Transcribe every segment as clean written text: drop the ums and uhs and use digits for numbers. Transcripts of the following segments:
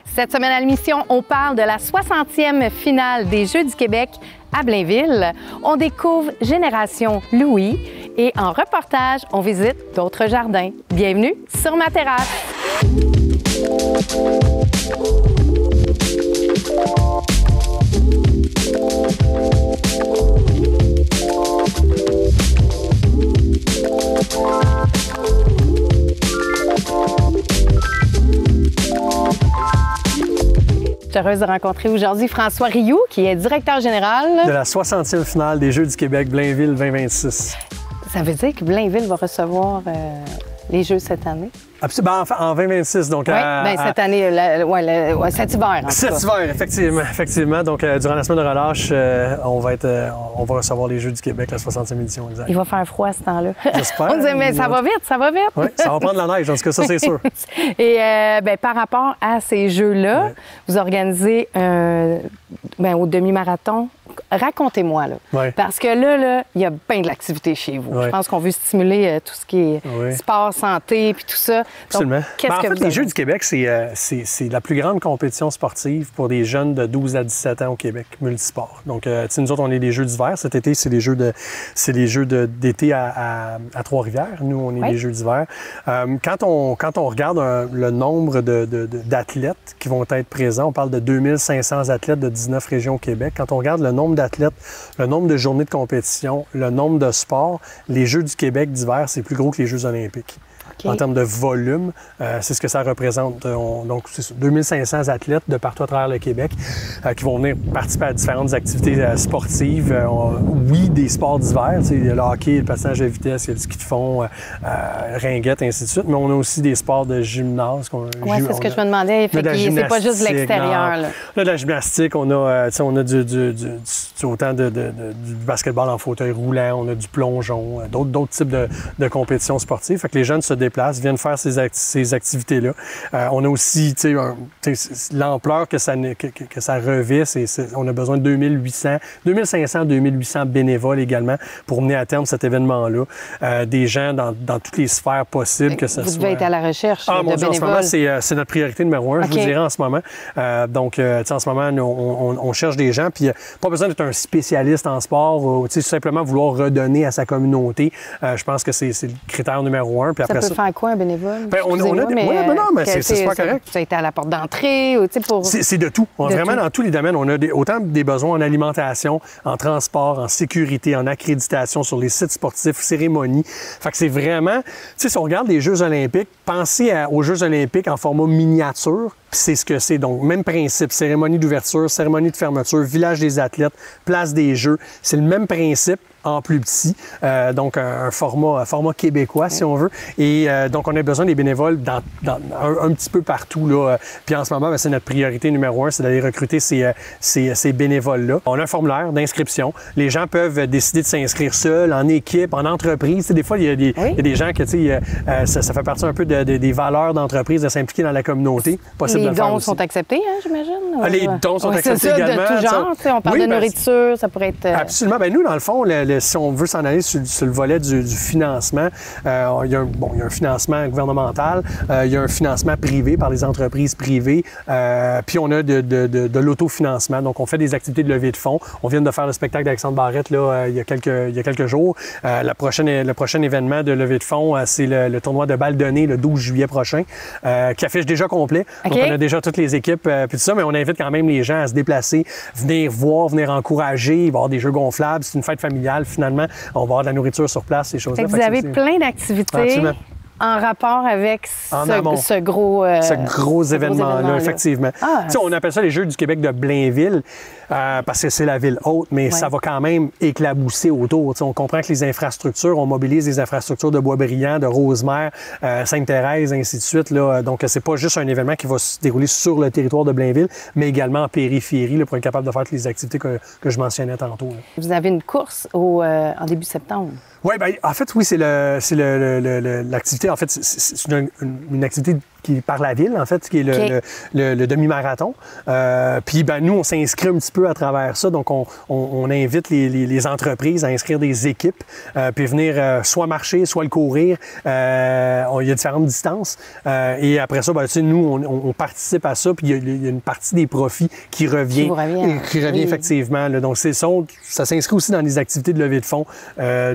Cette semaine à l'émission, on parle de la 60e finale des Jeux du Québec à Blainville. On découvre Génération Louis et en reportage, on visite d'autres jardins. Bienvenue sur ma terrasse. Je suis heureuse de rencontrer aujourd'hui François Rioux, qui est directeur général de la 60e finale des Jeux du Québec Blainville 2026. Ça veut dire que Blainville va recevoir les Jeux cette année? Absolument, en 2026. Donc, oui, cette année, cet hiver. Cet hiver, effectivement. Donc, durant la semaine de relâche, on va recevoir les Jeux du Québec, la 60e édition. Exact. Il va faire froid à ce temps-là. J'espère. On disait, mais ça va vite, ça va vite. Oui, ça va prendre la neige, en tout cas, ça, c'est sûr. Et par rapport à ces Jeux-là, vous organisez au demi-marathon. Racontez-moi, là. Oui. Parce que là, il y a bien de l'activité chez vous. Oui. Je pense qu'on veut stimuler tout ce qui est sport, santé, puis tout ça. Absolument. Donc, qu'est-ce que vous les Jeux du Québec, c'est la plus grande compétition sportive pour des jeunes de 12 à 17 ans au Québec, multisport. Donc, nous autres, on est des Jeux d'hiver. Cet été, c'est les Jeux d'été à Trois-Rivières. Nous, on est des Jeux d'hiver. Quand on regarde le nombre d'athlètes qui vont être présents, on parle de 2500 athlètes de 19 régions au Québec. Quand on regarde le nombre d'athlètes, le nombre de journées de compétition, le nombre de sports, les Jeux du Québec d'hiver, c'est plus gros que les Jeux olympiques. Okay. En termes de volume, c'est ce que ça représente. Donc, c'est 2500 athlètes de partout à travers le Québec qui vont venir participer à différentes activités sportives. Oui, des sports d'hiver, le hockey, le patinage de vitesse, il y a le ski de fond, ringuette, ainsi de suite, mais on a aussi des sports de gymnase. Oui, c'est ce que je me demandais. C'est pas juste de l'extérieur. On a de la gymnastique, on a autant du basketball en fauteuil roulant, on a du plongeon, d'autres types de compétitions sportives. Fait que les jeunes se déplacent, viennent faire ces activités-là. On a aussi l'ampleur que ça revêt. On a besoin de 2500, 2800 bénévoles également pour mener à terme cet événement-là. Des gens dans toutes les sphères possibles que ce soit. Vous devez être à la recherche de bénévoles. En ce moment, c'est notre priorité numéro 1, je vous dirais en ce moment. En ce moment, on cherche des gens, puis pas besoin d'être un spécialiste en sport ou simplement vouloir redonner à sa communauté. Je pense que c'est le critère numéro 1. Puis après ça peut faire quoi, un bénévole? C'est super correct. Ça a été à la porte d'entrée? C'est de tout. Vraiment, dans tous les domaines. On a autant des besoins en alimentation, en transport, en sécurité, en accréditation sur les sites sportifs, cérémonies. Fait que c'est vraiment... si on regarde les Jeux olympiques, pensez aux Jeux olympiques en format miniature, puis c'est ce que c'est. Donc, même principe. Cérémonie d'ouverture, cérémonie de fermeture, village des athlètes, place des Jeux. C'est le même principe en plus petit, donc un format québécois, si on veut. Et donc, on a besoin des bénévoles un petit peu partout, là. Puis en ce moment, c'est notre priorité numéro 1, c'est d'aller recruter ces bénévoles-là. On a un formulaire d'inscription. Les gens peuvent décider de s'inscrire seuls, en équipe, en entreprise. Des fois, il y a des gens que, ça fait partie un peu des valeurs d'entreprise de s'impliquer dans la communauté. Possible les dons sont acceptés, j'imagine? Les dons sont acceptés également. De tout genre. On parle de nourriture, ça pourrait être... Absolument. Nous, dans le fond, si on veut s'en aller sur le volet du financement, il y a un financement gouvernemental, il y a un financement privé par les entreprises privées, puis on a de l'autofinancement. Donc, on fait des activités de levée de fonds. On vient de faire le spectacle d'Alexandre Barrette là, il y a quelques jours. Le prochain événement de levée de fonds, c'est le tournoi de Baldonné le 12 juillet prochain, qui affiche déjà complet. Okay. Donc, on a déjà toutes les équipes, puis tout ça, mais on invite quand même les gens à se déplacer, venir voir, venir encourager. Il va y avoir des jeux gonflables. C'est une fête familiale, finalement. On va avoir de la nourriture sur place, ces choses-là. Vous avez plein d'activités en rapport avec ce gros événement-là, effectivement. On appelle ça les Jeux du Québec de Blainville parce que c'est la ville haute, mais ça va quand même éclabousser autour. On comprend que les infrastructures, on mobilise les infrastructures de Boisbriand, de Rosemère, Sainte-Thérèse, ainsi de suite. Là. Donc, c'est pas juste un événement qui va se dérouler sur le territoire de Blainville, mais également en périphérie là, pour être capable de faire toutes les activités que je mentionnais tantôt. Là. Vous avez une course en début septembre. Oui, bien, en fait, oui, c'est l'activité. En fait, c'est une activité est par la ville, en fait, qui est le demi-marathon. Puis ben, nous, on s'inscrit un petit peu à travers ça. Donc, on invite les entreprises à inscrire des équipes, puis venir soit marcher, soit le courir. Il y a différentes distances. Et après ça, ben, nous, on participe à ça, puis il y a une partie des profits qui revient effectivement. Là. Donc, ça s'inscrit aussi dans les activités de levée de fonds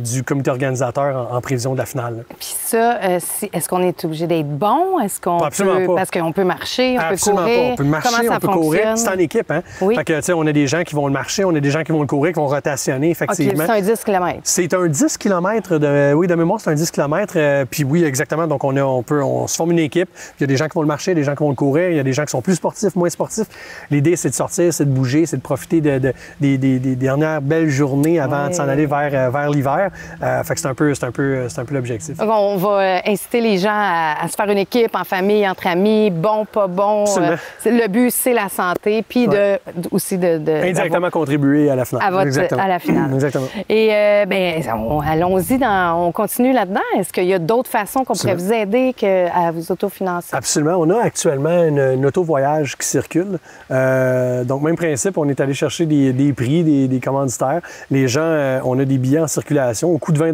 du comité organisateur en prévision de la finale. Puis ça, est-ce qu'on est obligé d'être bon? Est-ce qu'on peut... Parce qu'on peut marcher, on peut courir. On peut marcher, on peut courir. C'est en équipe, hein? Oui. Fait que, tu sais, on a des gens qui vont le marcher, on a des gens qui vont le courir, qui vont rotationner, effectivement. OK, c'est un 10 km. C'est un 10 km de mémoire, c'est un 10 km. Puis oui, exactement. Donc, on se forme une équipe. Il y a des gens qui vont le marcher, des gens qui vont le courir. Il y a des gens qui sont plus sportifs, moins sportifs. L'idée, c'est de sortir, c'est de bouger, c'est de profiter des dernières belles journées avant de s'en aller vers l'hiver. Fait que c'est un peu l'objectif. On va inciter les gens à se faire une équipe en famille, entre amis, bon, pas bon. Le but, c'est la santé, puis aussi indirectement contribuer à la finale. À la finale. Exactement. Et allons-y, on continue là-dedans. Est-ce qu'il y a d'autres façons qu'on pourrait vous aider à vous autofinancer? Absolument. On a actuellement une auto-voyage qui circule. Donc, même principe, on est allé chercher des prix, des commanditaires. Les gens, on a des billets en circulation au coût de 20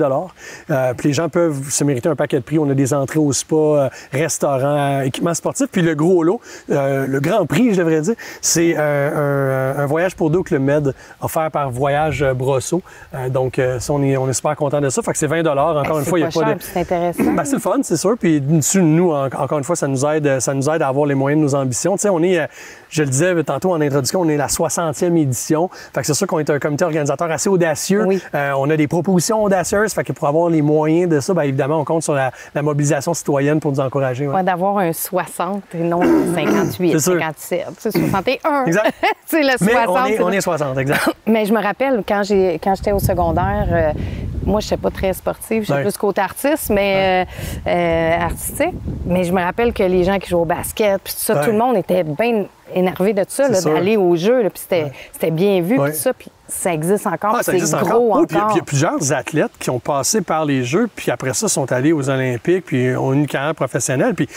puis les gens peuvent se mériter un paquet de prix. On a des entrées au spa, restaurants, équipements sportifs. Puis le gros lot, le grand prix, je devrais dire, c'est un voyage pour deux au Club Med offert par Voyage Brosseau. Donc, ça, on est super content de ça. Fait que c'est 20 $. Encore une fois, il n'y a pas de... C'est intéressant. Ben, c'est le fun, c'est sûr. Puis nous, encore une fois, ça nous aide à avoir les moyens de nos ambitions. Tu sais, on est, je le disais tantôt en introduction, on est la 60e édition. Fait que c'est sûr qu'on est un comité organisateur assez audacieux. Oui. On a des propositions audacieuses. Fait que pour avoir les moyens de ça, bien évidemment, on compte sur la mobilisation citoyenne pour nous encourager. Ouais. D'avoir un 60 et non 58, 57, c'est 61. Exact. C'est le 60. Mais on est 60, exact. Mais je me rappelle, quand j'étais au secondaire, moi, je n'étais pas très sportive. J'étais plus côté artiste, mais artistique. Mais je me rappelle que les gens qui jouent au basket, puis tout ça, tout le monde était bien énervé de ça, d'aller au jeu. Puis c'était bien vu, puis tout ça. Puis ça existe encore, c'est gros encore. Puis il y a plusieurs athlètes qui ont passé par les Jeux, puis après ça, sont allés aux Olympiques, puis ont une carrière professionnelle. Puis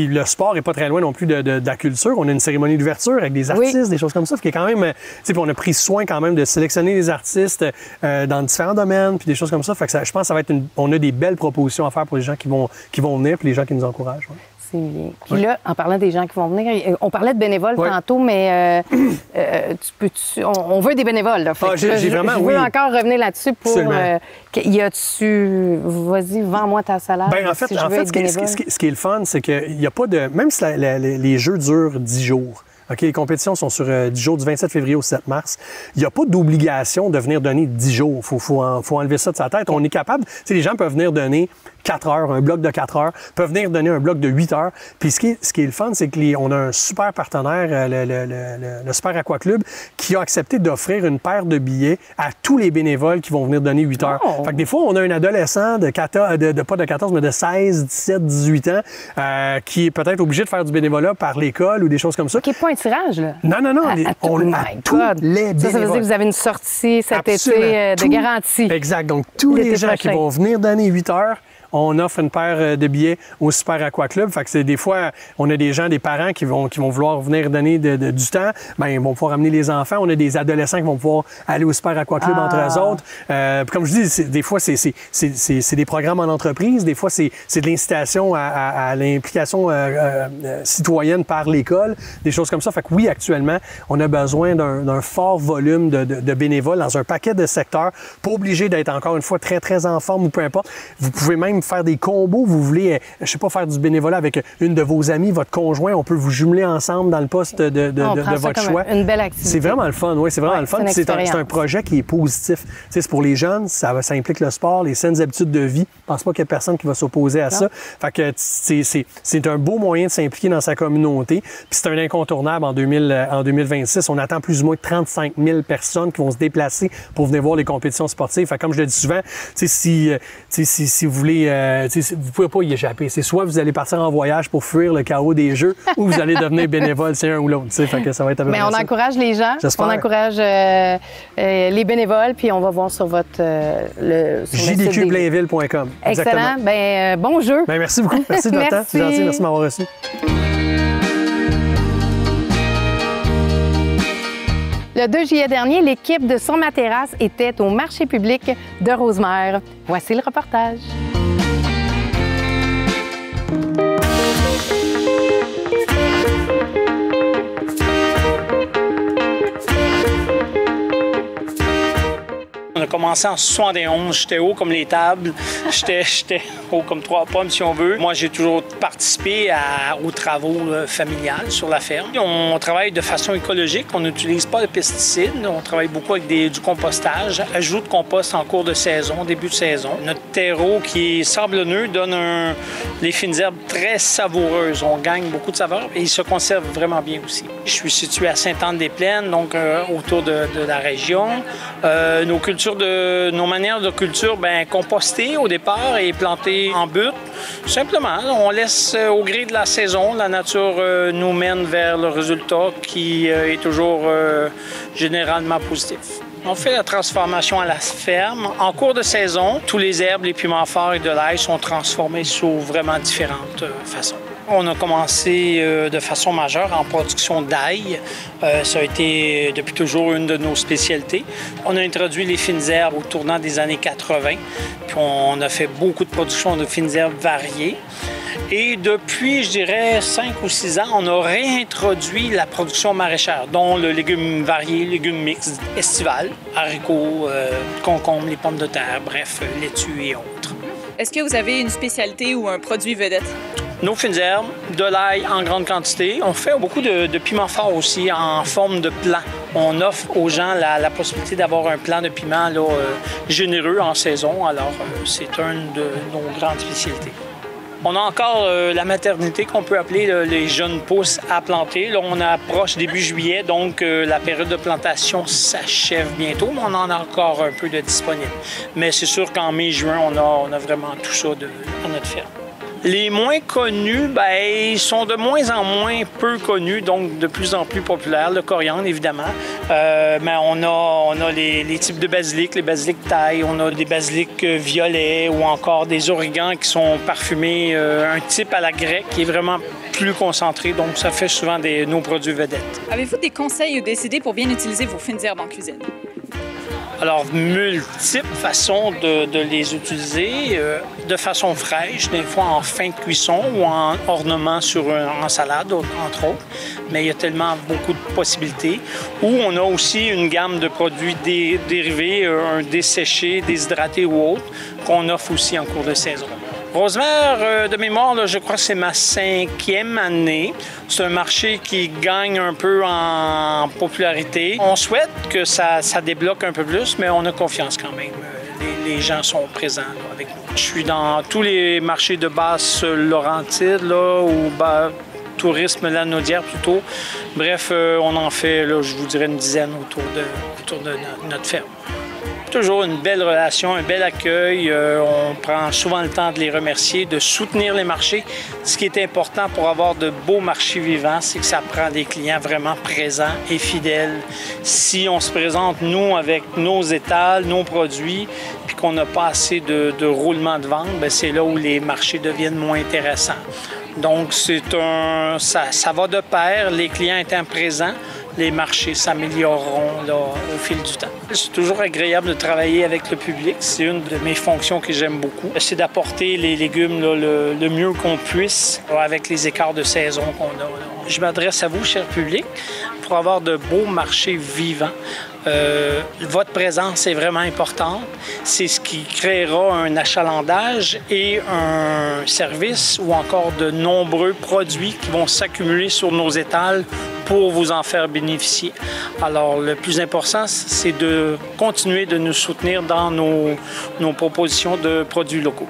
le sport n'est pas très loin non plus de la culture. On a une cérémonie d'ouverture avec des artistes, des choses comme ça. Qui est quand même, puis on a pris soin quand même de sélectionner les artistes dans différents domaines, puis des choses comme ça. Fait que je pense que ça va être on a des belles propositions à faire pour les gens qui vont venir, puis les gens qui nous encouragent. Ouais. C'est bien. Puis là, en parlant des gens qui vont venir, on parlait de bénévoles tantôt, mais on veut des bénévoles. Là. Je veux encore revenir là-dessus pour... Vas-y, vends-moi ta salade. Bien, en fait, ce qui est le fun, c'est qu'il n'y a pas de... Même si les Jeux durent 10 jours, OK, les compétitions sont sur 10 jours, du 27 février au 7 mars. Il n'y a pas d'obligation de venir donner 10 jours. Il faut enlever ça de sa tête. On est capable... Les gens peuvent venir donner 4 heures, un bloc de 4 heures, peuvent venir donner un bloc de 8 heures. Puis ce qui est le fun, c'est qu'on a un super partenaire, le Super Aqua Club, qui a accepté d'offrir une paire de billets à tous les bénévoles qui vont venir donner 8 heures. Oh. Fait que des fois, on a un adolescent pas de 14, mais de 16, 17, 18 ans, qui est peut-être obligé de faire du bénévolat par l'école ou des choses comme ça. Qui n'est pas un tirage, là? Non. Tous les bénévoles. Ça veut dire que vous avez une sortie cet été de garantie. Exact. Donc, tous les gens qui vont venir donner 8 heures, on offre une paire de billets au Super Aqua Club. Fait que c'est des fois, on a des gens, des parents qui vont vouloir venir donner du temps. Bien, ils vont pouvoir amener les enfants. On a des adolescents qui vont pouvoir aller au Super Aqua Club entre eux autres. Comme je dis, des fois, c'est des programmes en entreprise. Des fois, c'est de l'incitation à l'implication citoyenne par l'école. Des choses comme ça. Fait que oui, actuellement, on a besoin d'un fort volume de bénévoles dans un paquet de secteurs. Pas obligé d'être, encore une fois, très, très en forme ou peu importe. Vous pouvez même faire des combos, vous voulez, je sais pas, faire du bénévolat avec une de vos amies, votre conjoint, on peut vous jumeler ensemble dans le poste de votre choix. Une belle activité. C'est vraiment le fun, oui, c'est vraiment le fun. C'est un projet qui est positif. C'est pour les jeunes, ça implique le sport, les saines habitudes de vie. Je pense pas qu'il y ait personne qui va s'opposer à ça. Fait que c'est un beau moyen de s'impliquer dans sa communauté. Puis c'est un incontournable en 2026. On attend plus ou moins 35 000 personnes qui vont se déplacer pour venir voir les compétitions sportives. Fait que comme je le dis souvent, si vous voulez vous pouvez pas y échapper. C'est soit vous allez partir en voyage pour fuir le chaos des jeux ou vous allez devenir bénévole, c'est un ou l'autre. Fait que ça va être Mais on encourage les gens, on encourage les bénévoles, puis on va voir sur votre jdqblainville.com. Excellent. Bon jeu. Merci beaucoup. Merci de votre temps. C'est gentil. Merci de m'avoir reçu. Le 2 juillet dernier, l'équipe de Sur ma terrasse était au marché public de Rosemère. Voici le reportage. On a commencé en 71, j'étais haut comme les tables, j'étais haut comme 3 pommes si on veut. Moi, j'ai toujours participé aux travaux familiales sur la ferme. On travaille de façon écologique, on n'utilise pas de pesticides, on travaille beaucoup avec du compostage, ajout de compost en cours de saison, début de saison. Notre terreau qui est sablonneux donne des fines herbes très savoureuses. On gagne beaucoup de saveur et il se conserve vraiment bien aussi. Je suis situé à Sainte-Anne-des-Plaines, donc autour de la région. Nos manières de culture, composter au départ et planter en butte. Simplement, on laisse au gré de la saison, la nature nous mène vers le résultat qui est toujours généralement positif. On fait la transformation à la ferme. En cours de saison, tous les herbes, les piments forts et de l'ail sont transformés sous vraiment différentes façons. On a commencé de façon majeure en production d'ail. Ça a été depuis toujours une de nos spécialités. On a introduit les fines herbes au tournant des années 80. Puis on a fait beaucoup de production de fines herbes variées. Et depuis, je dirais, 5 ou 6 ans, on a réintroduit la production maraîchère, dont le légume varié, légumes mixtes, estival, haricots, concombres, les pommes de terre, bref, laitue et autres. Est-ce que vous avez une spécialité ou un produit vedette? Nos fines herbes, de l'ail en grande quantité. On fait beaucoup de piments forts aussi en forme de plant. On offre aux gens la possibilité d'avoir un plant de piment généreux en saison. Alors, c'est une de nos grandes spécialités. On a encore la maternité qu'on peut appeler les jeunes pousses à planter. Là, on approche début juillet, donc la période de plantation s'achève bientôt, mais on en a encore un peu de disponible. Mais c'est sûr qu'en mai-juin, on a vraiment tout ça dans notre ferme. Les moins connus, ils sont de moins en moins peu connus, donc de plus en plus populaires. Le coriandre, évidemment. Mais on a les types de basilic, les basilics taille, on a des basilics violets ou encore des origans qui sont parfumés, un type à la grecque qui est vraiment plus concentré, donc ça fait souvent nos produits vedettes. Avez-vous des conseils ou des idées pour bien utiliser vos fines herbes en cuisine? Alors, multiples façons de les utiliser, de façon fraîche, des fois en fin de cuisson ou en ornement en salade, entre autres. Mais il y a tellement beaucoup de possibilités. Ou on a aussi une gamme de produits dérivés, un desséché, déshydraté ou autre, qu'on offre aussi en cours de saison. Rosemère, de mémoire, là, je crois que c'est ma 5e année. C'est un marché qui gagne un peu en popularité. On souhaite que ça débloque un peu plus, mais on a confiance quand même. Les gens sont présents là, avec nous. Je suis dans tous les marchés de Basse-Laurentide, là, ou tourisme Lanaudière plutôt. Bref, on en fait, là, je vous dirais, une dizaine autour de notre ferme. Toujours une belle relation, un bel accueil. On prend souvent le temps de les remercier, de soutenir les marchés. Ce qui est important pour avoir de beaux marchés vivants, c'est que ça prend des clients vraiment présents et fidèles. Si on se présente, nous, avec nos étals, nos produits, puis qu'on n'a pas assez de roulement de vente, c'est là où les marchés deviennent moins intéressants. Donc, ça va de pair, les clients étant présents. Les marchés s'amélioreront au fil du temps. C'est toujours agréable de travailler avec le public. C'est une de mes fonctions que j'aime beaucoup. C'est d'apporter les légumes le mieux qu'on puisse avec les écarts de saison qu'on a. Je m'adresse à vous, cher public, pour avoir de beaux marchés vivants. Votre présence est vraiment importante. C'est ce qui créera un achalandage et un service ou encore de nombreux produits qui vont s'accumuler sur nos étals pour vous en faire bénéficier. Alors, le plus important, c'est de continuer de nous soutenir dans nos propositions de produits locaux.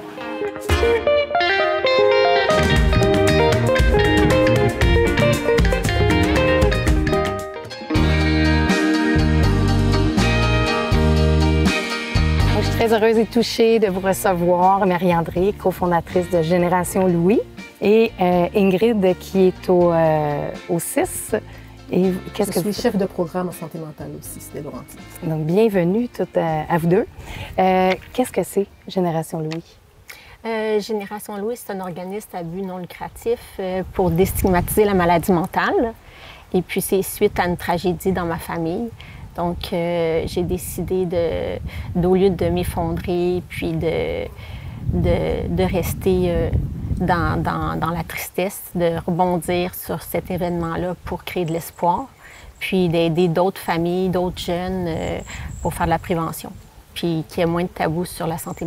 Très heureuse et touchée de vous recevoir, Marie-André, cofondatrice de Génération Louis, et Ingrid qui est au 6. Et qu'est-ce que je suis chef de programme en santé mentale aussi, c'était Laurentide. Donc, bienvenue toutes à vous deux. Qu'est-ce que c'est Génération Louis? Génération Louis, c'est un organisme à but non lucratif pour déstigmatiser la maladie mentale. Et puis, c'est suite à une tragédie dans ma famille. Donc, j'ai décidé au lieu de m'effondrer puis de rester dans la tristesse, de rebondir sur cet événement-là pour créer de l'espoir, puis d'aider d'autres familles, d'autres jeunes pour faire de la prévention, puis qu'il y ait moins de tabous sur la santé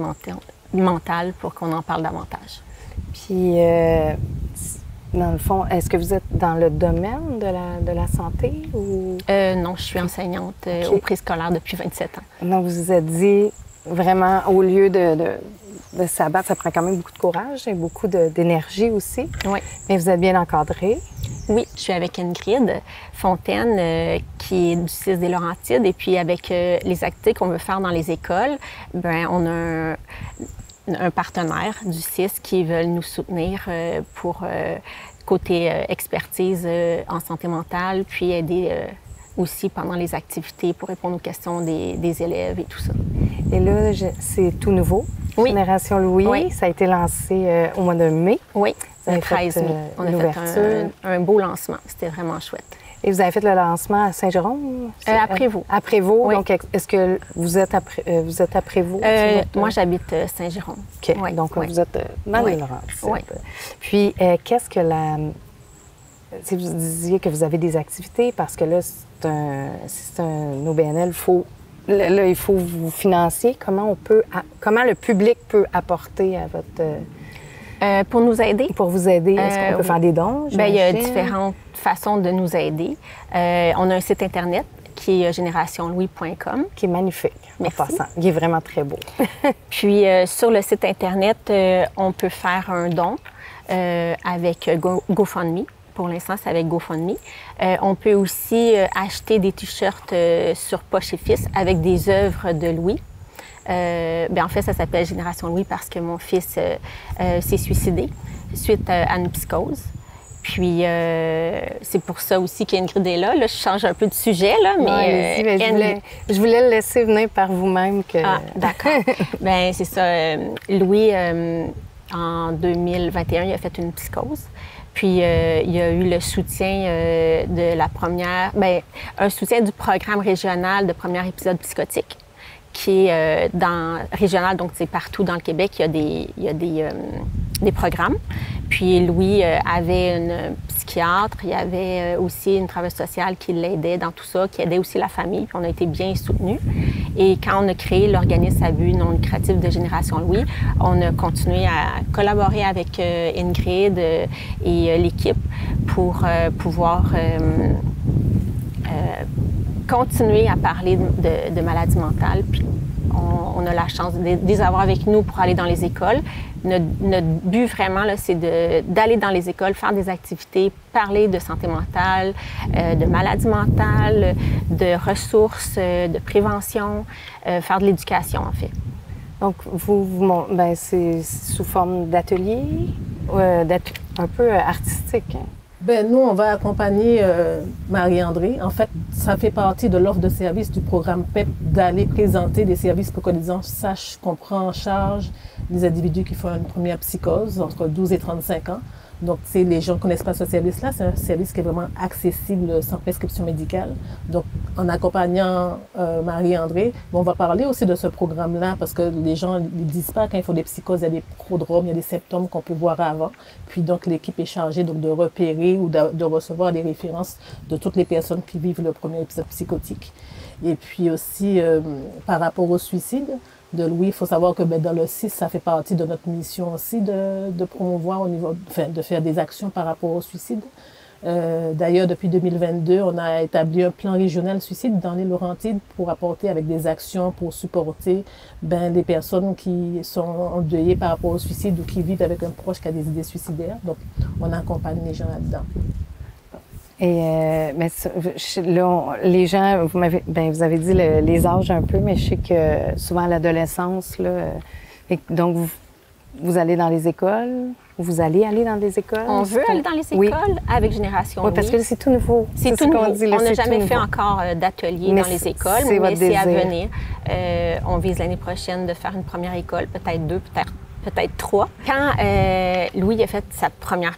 mentale pour qu'on en parle davantage. Puis, dans le fond, est-ce que vous êtes dans le domaine de la santé ou... Non, je suis enseignante au préscolaire depuis 27 ans. Donc, vous vous êtes dit, vraiment, au lieu de s'abattre, ça prend quand même beaucoup de courage et beaucoup d'énergie aussi. Oui. Mais vous êtes bien encadré. Oui, je suis avec Ingrid Fontaine, qui est du CIS des Laurentides. Et puis, avec les activités qu'on veut faire dans les écoles, bien, on a un partenaire du CIS qui veut nous soutenir pour côté expertise en santé mentale, puis aider aussi pendant les activités pour répondre aux questions des élèves et tout ça. Et là, c'est tout nouveau. Oui. Génération Louis, oui. Ça a été lancé au mois de mai. Oui, le 13 mai. On a fait un beau lancement. C'était vraiment chouette. Et vous avez fait le lancement à Saint-Jérôme? À Prévost. À Prévost. Oui. Donc, est-ce que vous êtes à Prévost? Moi, j'habite Saint-Jérôme. OK. Oui. Donc, vous êtes dans les Laurentides. Oui. Puis, qu'est-ce que Si vous disiez que vous avez des activités, parce que là, c'est un OBNL, il faut vous financer. Comment le public peut apporter à votre... pour nous aider? Pour vous aider, est-ce qu'on peut faire des dons? Bien, il y a différentes façons de nous aider. On a un site Internet qui est générationlouis.com. Qui est magnifique, Merci. En passant. Il est vraiment très beau. Puis, sur le site Internet, on peut faire un don avec GoFundMe. Pour l'instant, c'est avec GoFundMe. On peut aussi acheter des T-shirts sur Poche et Fils avec des œuvres de Louis. En fait, ça s'appelle Génération Louis parce que mon fils s'est suicidé suite à une psychose. Puis, c'est pour ça aussi qu'Ingrid est là. Là, je change un peu de sujet, là, mais... je voulais le laisser venir par vous-même. Ah, d'accord. Bien, c'est ça. Louis, en 2021, il a fait une psychose. Puis, il y a eu le soutien de la première... un soutien du programme régional de premier épisode psychotique, qui est régional, donc c'est partout dans le Québec, il y a des programmes. Puis Louis avait une psychiatre, il y avait aussi une travailleuse sociale qui l'aidait dans tout ça, qui aidait aussi la famille, puis on a été bien soutenus. Et quand on a créé l'organisme à but non lucratif de Génération Louis, on a continué à collaborer avec Ingrid et l'équipe pour pouvoir continuer à parler de maladies mentales. Puis on a la chance de les avoir avec nous pour aller dans les écoles. Notre but vraiment, là, c'est d'aller dans les écoles, faire des activités, parler de santé mentale, de maladies mentales, de ressources, de prévention, faire de l'éducation, en fait. Donc, c'est sous forme d'atelier, un peu artistique. Hein? Bien, nous, on va accompagner Marie-André. En fait, ça fait partie de l'offre de service du programme PEP d'aller présenter des services pour que les gens sachent qu'on prend en charge les individus qui font une première psychose entre 12 et 35 ans. Donc, les gens ne connaissent pas ce service-là. C'est un service qui est vraiment accessible sans prescription médicale. Donc, en accompagnant Marie-André, on va parler aussi de ce programme-là parce que les gens ne disent pas quand il faut des psychoses, il y a des prodromes, il y a des symptômes qu'on peut voir avant. Puis donc, l'équipe est chargée donc, de repérer ou de recevoir des références de toutes les personnes qui vivent le premier épisode psychotique. Et puis aussi, par rapport au suicide de Louis, il faut savoir que dans le 6, ça fait partie de notre mission aussi de promouvoir de faire des actions par rapport au suicide. D'ailleurs, depuis 2022, on a établi un plan régional suicide dans les Laurentides pour apporter avec des actions pour supporter les personnes qui sont endeuillées par rapport au suicide ou qui vivent avec un proche qui a des idées suicidaires. Donc, on accompagne les gens là-dedans. Et là, les gens, vous avez dit les âges un peu, mais je sais que souvent à l'adolescence, là, donc vous allez dans les écoles, vous allez aller dans des écoles? On veut aller dans les écoles avec Génération Oui, parce que c'est tout nouveau. C'est tout nouveau. On n'a jamais fait encore d'atelier dans les écoles, mais c'est à venir. On vise l'année prochaine de faire une première école, peut-être 2, peut-être 3. Quand Louis a fait sa première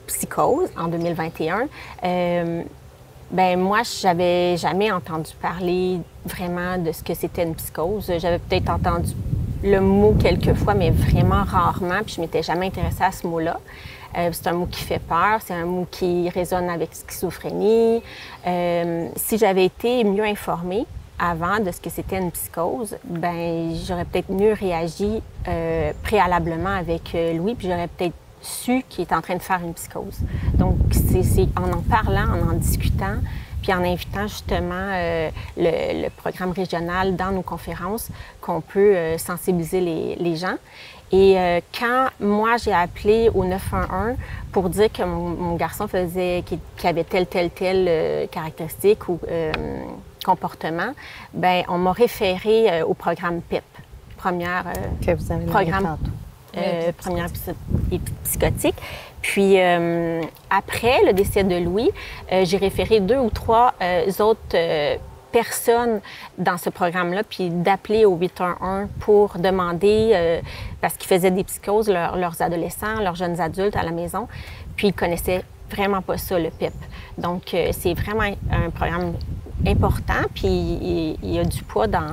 psychose en 2021, moi, j'avais jamais entendu parler vraiment de ce que c'était une psychose. J'avais peut-être entendu le mot quelques fois, mais vraiment rarement, puis je m'étais jamais intéressée à ce mot-là. C'est un mot qui fait peur, c'est un mot qui résonne avec schizophrénie. Si j'avais été mieux informée avant de ce que c'était une psychose, j'aurais peut-être mieux réagi préalablement avec Louis, puis j'aurais peut-être su qu'il est en train de faire une psychose. Donc, c'est en parlant, en discutant, puis en invitant justement le programme régional dans nos conférences qu'on peut sensibiliser les gens. Et quand moi, j'ai appelé au 911 pour dire que mon garçon qu'il avait telle caractéristique ou comportement, on m'a référé au programme PEP, première psychotique. Puis après le décès de Louis, j'ai référé 2 ou 3 autres personnes dans ce programme-là, puis d'appeler au 811 pour demander, parce qu'ils faisaient des psychoses, leurs adolescents, leurs jeunes adultes à la maison, puis ils connaissaient vraiment pas ça, le PEP. Donc, c'est vraiment un programme important, puis il y a du poids dans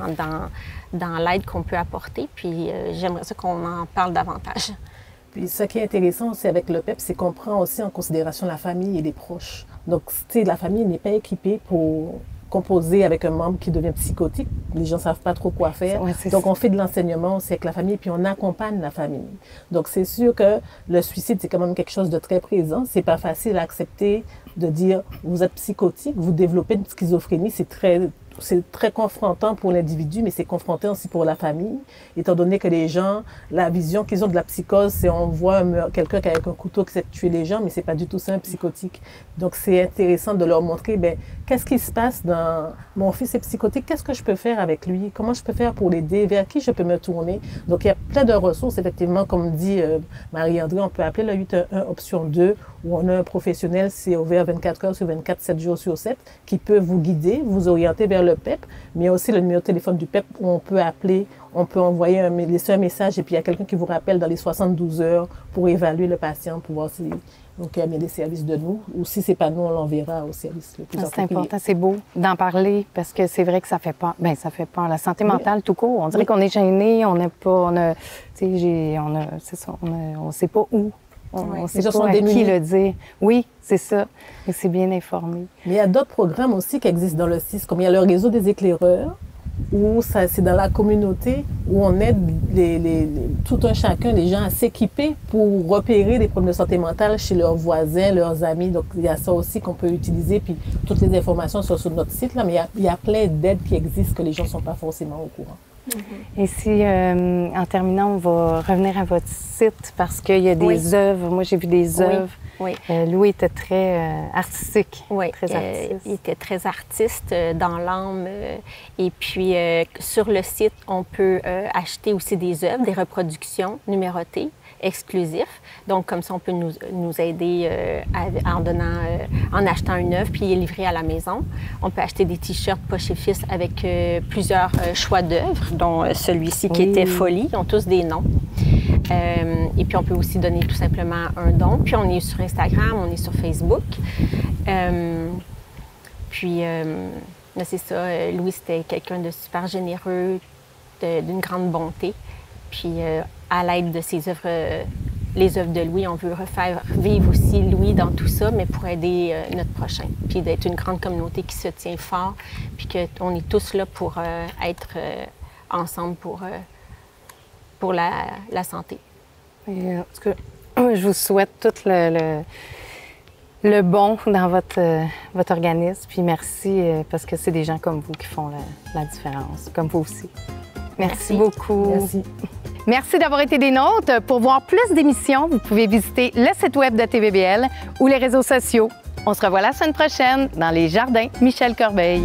l'aide qu'on peut apporter, puis j'aimerais ça qu'on en parle davantage. Puis ce qui est intéressant aussi avec le PEP, c'est qu'on prend aussi en considération la famille et les proches. Donc, tu sais, la famille n'est pas équipée pour composer avec un membre qui devient psychotique. Les gens ne savent pas trop quoi faire. Ouais, donc, on fait de l'enseignement aussi avec la famille, puis on accompagne la famille. Donc, c'est sûr que le suicide, c'est quand même quelque chose de très présent. C'est pas facile à accepter de dire, vous êtes psychotique, vous développez une schizophrénie, c'est très confrontant pour l'individu, mais c'est confrontant aussi pour la famille, étant donné que les gens, la vision qu'ils ont de la psychose, c'est on voit quelqu'un qui avec un couteau qui sait tuer les gens, mais c'est pas du tout ça un psychotique. Donc c'est intéressant de leur montrer, qu'est-ce qui se passe dans mon fils est psychotique, qu'est-ce que je peux faire avec lui, comment je peux faire pour l'aider, vers qui je peux me tourner. Donc il y a plein de ressources, effectivement, comme dit Marie-André, on peut appeler le 811 option 2, où on a un professionnel, c'est ouvert 24 heures sur 24, 7 jours sur 7, qui peut vous guider, vous orienter vers le PEP, mais il y a aussi le numéro de téléphone du PEP où on peut appeler, on peut laisser un message et puis il y a quelqu'un qui vous rappelle dans les 72 heures pour évaluer le patient, pour voir si il y a bien des services de nous, ou si c'est pas nous, on l'enverra au service le plus approprié. C'est important, c'est beau d'en parler parce que c'est vrai que ça fait peur. Ça fait peur. La santé mentale tout court, on dirait qu'on est gêné, on n'a pas, c'est ça, on sait pas où. On sait pas à qui le dire. Oui, c'est ça. Et c'est bien informé. Mais il y a d'autres programmes aussi qui existent dans le CIS, comme il y a le réseau des éclaireurs, où c'est dans la communauté, où on aide tout un chacun, les gens à s'équiper pour repérer des problèmes de santé mentale chez leurs voisins, leurs amis. Donc, il y a ça aussi qu'on peut utiliser. Puis, toutes les informations sont sur notre site, là, mais il y a plein d'aides qui existent que les gens ne sont pas forcément au courant. Et si, en terminant, on va revenir à votre site parce qu'il y a des œuvres. Moi, j'ai vu des œuvres. Oui. Louis était très artistique. Oui, très artiste. Il était très artiste dans l'âme. Et puis, sur le site, on peut acheter aussi des œuvres, des reproductions numérotées, exclusifs. Donc, comme ça, on peut nous aider en achetant une œuvre, puis il est livré à la maison. On peut acheter des T-shirts Poche et Fils avec plusieurs choix d'œuvres, dont celui-ci qui était Folie. Ils ont tous des noms. Et puis, on peut aussi donner tout simplement un don. Puis, on est sur Instagram, on est sur Facebook. C'est ça, Louis, c'était quelqu'un de super généreux, d'une grande bonté. Puis, à l'aide de ses œuvres, les œuvres de Louis, on veut refaire vivre aussi Louis dans tout ça, mais pour aider notre prochain. Puis d'être une grande communauté qui se tient fort, puis qu'on est tous là pour être ensemble pour la santé. Et, en tout cas, je vous souhaite tout le bon dans votre organisme. Puis merci, parce que c'est des gens comme vous qui font la différence, comme vous aussi. Merci beaucoup. Merci. Merci d'avoir été des nôtres. Pour voir plus d'émissions, vous pouvez visiter le site web de TVBL ou les réseaux sociaux. On se revoit la semaine prochaine dans les jardins Michel Corbeil.